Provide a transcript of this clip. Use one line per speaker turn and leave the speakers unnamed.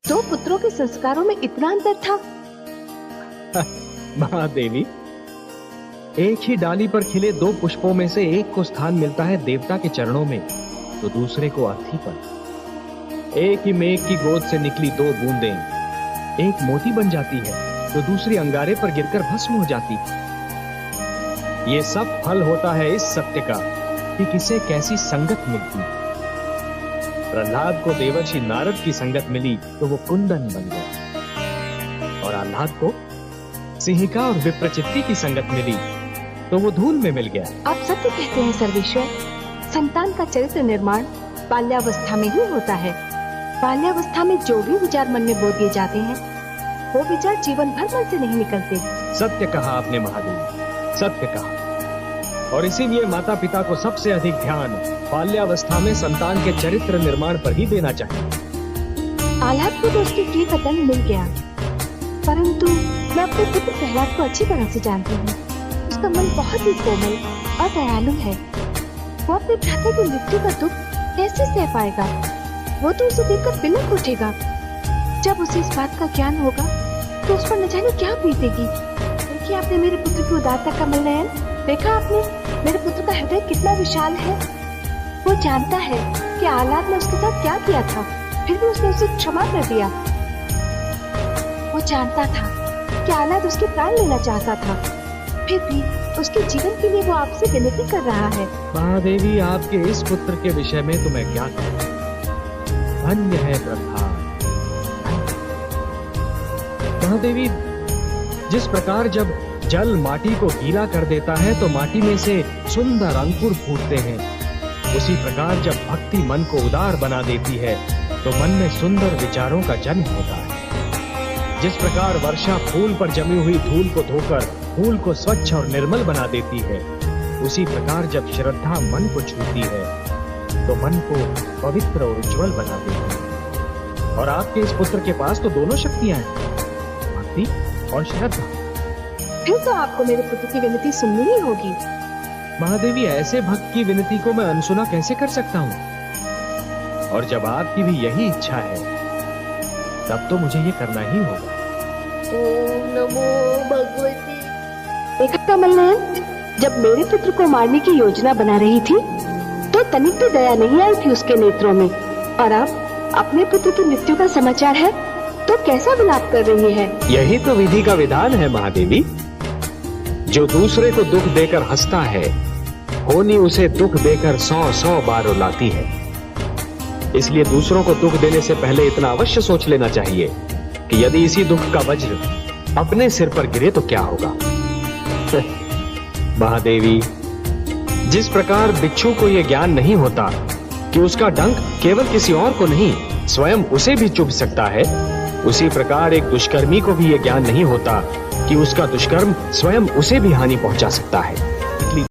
दो पुत्रों के संस्कारों में इतना अंतर था?
महादेवी, एक ही डाली पर खिले दो पुष्पों में से एक को स्थान मिलता है देवता के चरणों में, तो दूसरे को अर्थी पर। एक ही मेघ की गोद से निकली दो बूंदें एक मोती बन जाती है, तो दूसरी अंगारे पर गिरकर भस्म हो जाती है। ये सब फल होता है इस सत्य का कि किसे कैसी संगत मिलती है। प्रहलाद को देवर्षि नारद की संगत मिली तो वो कुंदन बन गया, और आह्लाद को सिंहिका और विप्रचित्ति की संगत मिली तो वो धूल में मिल गया।
आप सत्य कहते हैं सर्वेश्वर। संतान का चरित्र निर्माण बाल्यावस्था में ही होता है। बाल्यावस्था में जो भी विचार मन में बो दिए जाते हैं, वो विचार जीवन भर मन से नहीं निकलते।
सत्य कहा आपने महादेवी, सत्य कहा। और इसीलिए माता पिता को सबसे अधिक ध्यान बाल्यावस्था में संतान के चरित्र निर्माण पर ही देना चाहिए।
आह्लाद को तो उसके किए का दंड मिल गया, परंतु मैं अपने पुत्र प्रहलाद को अच्छी तरह से जानती हूँ। उसका मन बहुत ही कोमल और दयालु है। वो अपने भ्राता की मृत्यु का दुख कैसे सह पाएगा? वो तो उसे देखकर बिलख उठेगा। जब उसे इस बात का ज्ञान होगा तो उस पर न जाने क्या बीतेगी। देखिए आपने मेरे पुत्र की उदारता का नयन देखा आपने? मेरे पुत्र का हृदय कितना विशाल है। वो जानता है कि आह्लाद ने उसके साथ क्या किया था, फिर भी उसने उसे क्षमा कर दिया। वो जानता था कि आह्लाद उसके प्राण लेना चाहता था, फिर भी उसके जीवन के लिए वो आपसे विनती कर रहा है।
महादेवी, आपके इस पुत्र के विषय में तो मैं क्या कहूं। धन्य है प्रहलाद। महादेवी, जिस प्रकार जब जल माटी को गीला कर देता है तो माटी में से सुंदर अंकुर फूटते हैं, उसी प्रकार जब भक्ति मन को उदार बना देती है तो मन में सुंदर विचारों का जन्म होता है। जिस प्रकार वर्षा फूल पर जमी हुई धूल को धोकर फूल को स्वच्छ और निर्मल बना देती है, उसी प्रकार जब श्रद्धा मन को छूती है तो मन को पवित्र और उज्जवल बना देती है। और आपके इस पुत्र के पास तो दोनों शक्तियां हैं, भक्ति और श्रद्धा।
फिर तो आपको मेरे पुत्र की विनती सुननी ही होगी।
महादेवी, ऐसे भक्त की विनती को मैं अनसुना कैसे कर सकता हूँ? और जब आपकी भी यही इच्छा है तब तो मुझे ये करना ही होगा।
ओम नमो भगवती। देखा कमल नयन, जब मेरे पुत्र को मारने की योजना बना रही थी तो तनिक भी दया नहीं आई थी उसके नेत्रों में, और अब अपने पुत्र की मृत्यु का समाचार है तो कैसा विलाप कर रही है।
यही तो विधि का विधान है महादेवी। जो दूसरे को दुख देकर हंसता है, होनी उसे दुख देकर 100 बार रुलाती है। इसलिए दूसरों को दुख देने से पहले इतना अवश्य सोच लेना चाहिए कि यदि इसी दुख का वज्र अपने सिर पर गिरे तो क्या होगा। महादेवी, जिस प्रकार बिच्छू को यह ज्ञान नहीं होता कि उसका डंक केवल किसी और को नहीं स्वयं उसे भी चुभ सकता है, उसी प्रकार एक दुष्कर्मी को भी यह ज्ञान नहीं होता कि उसका दुष्कर्म स्वयं उसे भी हानि पहुंचा सकता है।